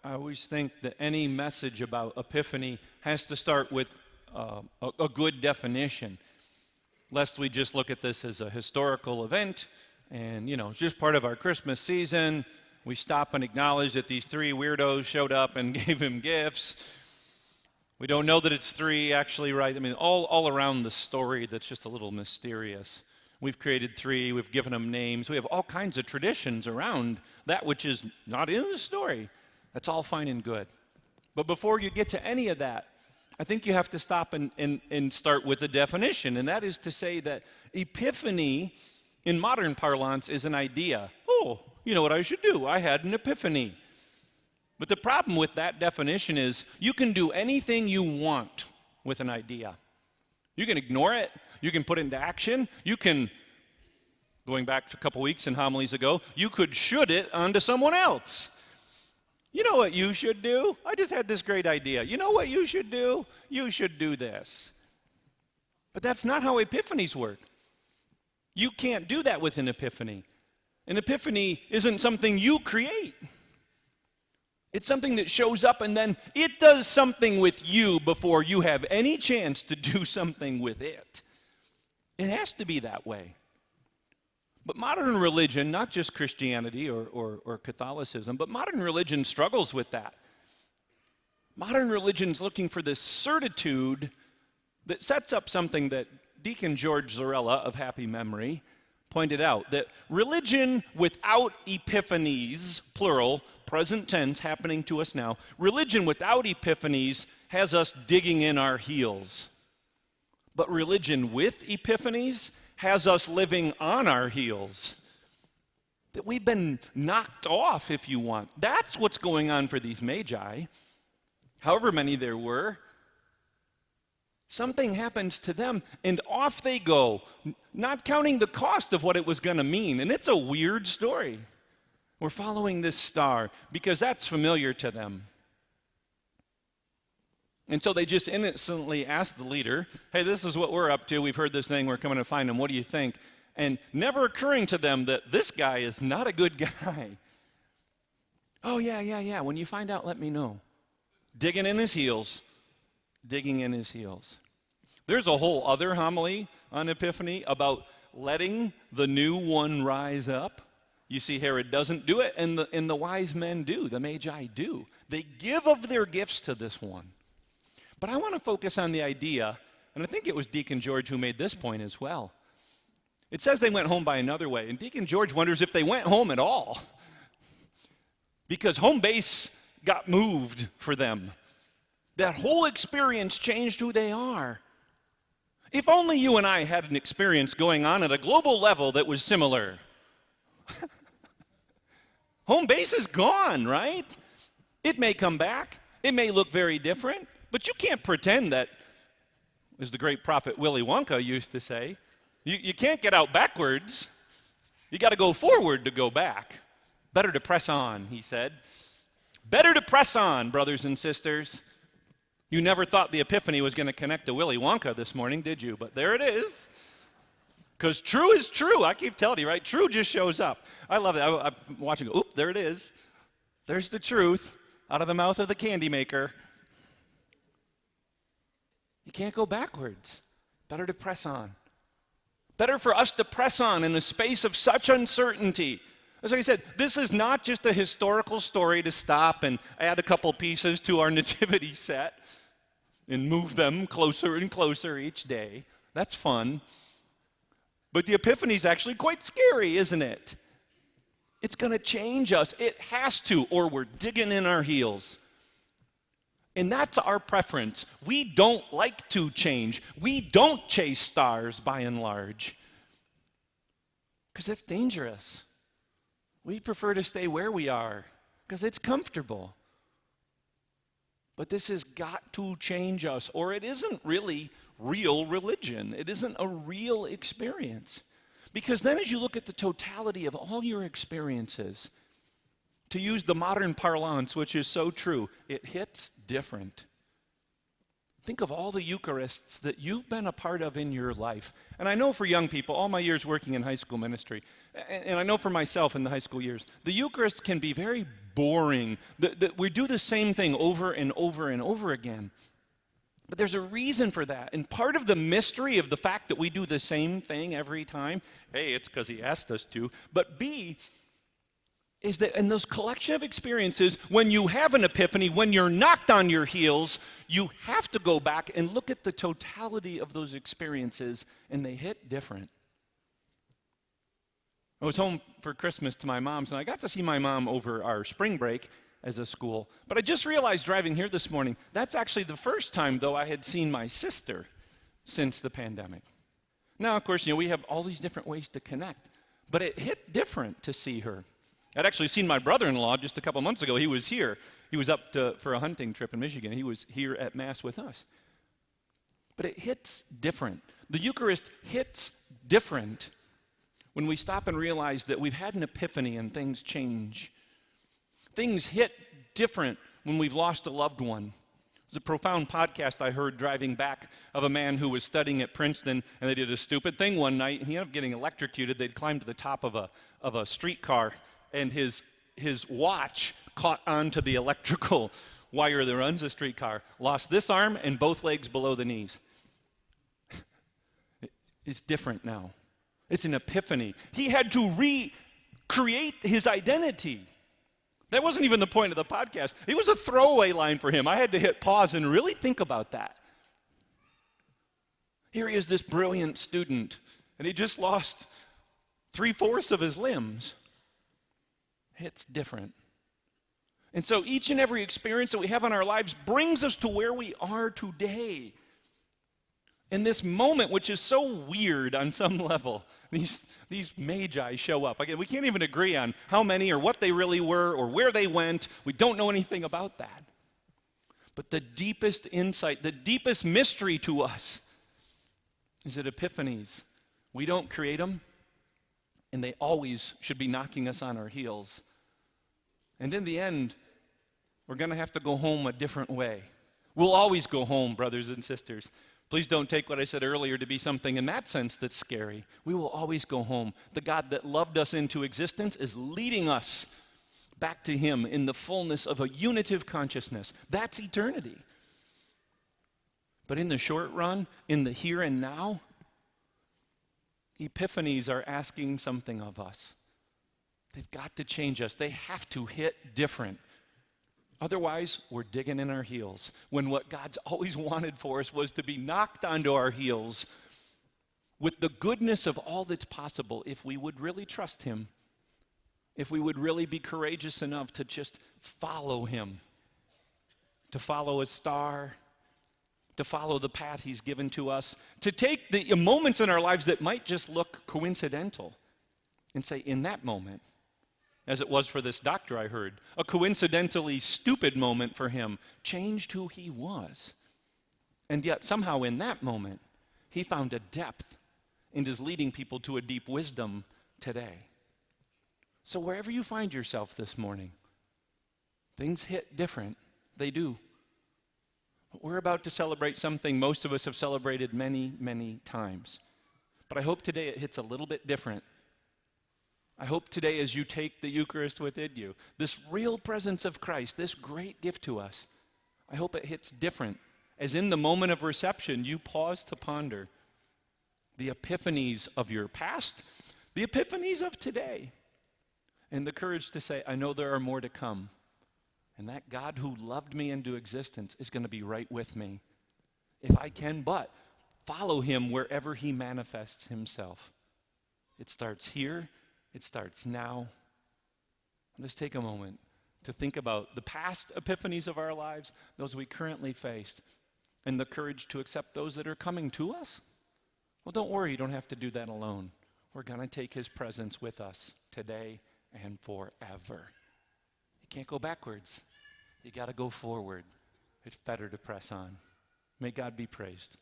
I always think that any message about Epiphany has to start with a good definition, lest we just look at this as a historical event and, it's just part of our Christmas season. We stop and acknowledge that these three weirdos showed up and gave him gifts. We don't know that it's three actually, right? I mean, all around the story that's just a little mysterious. We've created three, we've given them names. We have all kinds of traditions around that which is not in the story. That's all fine and good. But before you get to any of that, I think you have to stop and start with a definition, and that is to say that Epiphany, in modern parlance, is an idea. Oh, you know what I should do? I had an epiphany. But the problem with that definition is you can do anything you want with an idea. You can ignore it. You can put it into action. You can, going back a couple weeks and homilies ago, you could should it onto someone else. You know what you should do? I just had this great idea. You know what you should do? You should do this. But that's not how epiphanies work. You can't do that with an epiphany. An epiphany isn't something you create. It's something that shows up and then it does something with you before you have any chance to do something with it. It has to be that way. But modern religion, not just Christianity or Catholicism, but modern religion struggles with that. Modern religion's looking for this certitude that sets up something that Deacon George Zarella of happy memory pointed out, that religion without epiphanies, plural, present tense happening to us now, religion without epiphanies has us digging in our heels. But religion with epiphanies has us living on our heels. That we've been knocked off, if you want. That's what's going on for these magi. However many there were, something happens to them, and off they go, not counting the cost of what it was going to mean. And it's a weird story. We're following this star because that's familiar to them. And so they just innocently ask the leader, hey, this is what we're up to. We've heard this thing. We're coming to find him. What do you think? And never occurring to them that this guy is not a good guy. Oh, yeah. When you find out, let me know. Digging in his heels. There's a whole other homily on Epiphany about letting the new one rise up. You see, Herod doesn't do it, and the wise men do. The magi do. They give of their gifts to this one. But I want to focus on the idea, and I think it was Deacon George who made this point as well. It says they went home by another way, and Deacon George wonders if they went home at all, because home base got moved for them. That whole experience changed who they are. If only you and I had an experience going on at a global level that was similar. Home base is gone, right? It may come back. It may look very different. But you can't pretend that, as the great prophet Willy Wonka used to say, you can't get out backwards. You got to go forward to go back. Better to press on, he said. Better to press on, brothers and sisters. You never thought the Epiphany was going to connect to Willy Wonka this morning, did you? But there it is. Because true is true. I keep telling you, right? True just shows up. I love it. I'm watching. Oop, there it is. There's the truth out of the mouth of the candy maker. You can't go backwards. Better to press on. Better for us to press on in a space of such uncertainty. As I said, this is not just a historical story to stop and add a couple pieces to our nativity set and move them closer and closer each day. That's fun. But the Epiphany is actually quite scary, isn't it? It's going to change us. It has to, or we're digging in our heels. And that's our preference. We don't like to change. We don't chase stars by and large. Because that's dangerous. We prefer to stay where we are because it's comfortable. But this has got to change us, or it isn't really real religion. It isn't a real experience. Because then as you look at the totality of all your experiences, to use the modern parlance, which is so true, it hits different. Think of all the Eucharists that you've been a part of in your life. And I know for young people, all my years working in high school ministry, and I know for myself in the high school years, the Eucharist can be very boring. We do the same thing over and over and over again. But there's a reason for that. And part of the mystery of the fact that we do the same thing every time, A, it's because he asked us to, but B, is that in those collection of experiences, when you have an epiphany, when you're knocked on your heels, you have to go back and look at the totality of those experiences, and they hit different. I was home for Christmas to my mom's, and I got to see my mom over our spring break as a school. But I just realized driving here this morning, that's actually the first time, though, I had seen my sister since the pandemic. Now, of course, we have all these different ways to connect, but it hit different to see her. I'd actually seen my brother-in-law just a couple months ago. He was here. He was up for a hunting trip in Michigan. He was here at Mass with us. But it hits different. The Eucharist hits different when we stop and realize that we've had an epiphany and things change. Things hit different when we've lost a loved one. It was a profound podcast I heard driving back of a man who was studying at Princeton, and they did a stupid thing one night. He ended up getting electrocuted. They'd climbed to the top of a streetcar, and his watch caught onto the electrical wire that runs the streetcar. Lost this arm and both legs below the knees. It's different now. It's an epiphany. He had to recreate his identity. That wasn't even the point of the podcast. It was a throwaway line for him. I had to hit pause and really think about that. Here he is, this brilliant student, and he just lost 3/4 of his limbs. It's different. And so each and every experience that we have in our lives brings us to where we are today. In this moment, which is so weird on some level, these magi show up. Again, we can't even agree on how many or what they really were or where they went. We don't know anything about that. But the deepest insight, the deepest mystery to us is that epiphanies, we don't create them, and they always should be knocking us on our heels. And in the end, we're going to have to go home a different way. We'll always go home, brothers and sisters. Please don't take what I said earlier to be something in that sense that's scary. We will always go home. The God that loved us into existence is leading us back to him in the fullness of a unitive consciousness. That's eternity. But in the short run, in the here and now, epiphanies are asking something of us. They've got to change us. They have to hit different. Otherwise, we're digging in our heels when what God's always wanted for us was to be knocked onto our heels with the goodness of all that's possible if we would really trust him, if we would really be courageous enough to just follow him, to follow his star, to follow the path he's given to us, to take the moments in our lives that might just look coincidental and say, in that moment, as it was for this doctor I heard, a coincidentally stupid moment for him changed who he was. And yet somehow in that moment, he found a depth and is leading people to a deep wisdom today. So wherever you find yourself this morning, things hit different. They do. We're about to celebrate something most of us have celebrated many, many times. But I hope today it hits a little bit different. I hope today as you take the Eucharist within you, this real presence of Christ, this great gift to us, I hope it hits different. As in the moment of reception, you pause to ponder the epiphanies of your past, the epiphanies of today, and the courage to say, I know there are more to come. And that God who loved me into existence is going to be right with me, if I can but follow him wherever he manifests himself. It starts here. It starts now. Let's take a moment to think about the past epiphanies of our lives, those we currently faced, and the courage to accept those that are coming to us. Well, don't worry, you don't have to do that alone. We're going to take his presence with us today and forever. You can't go backwards. You got to go forward. It's better to press on. May God be praised.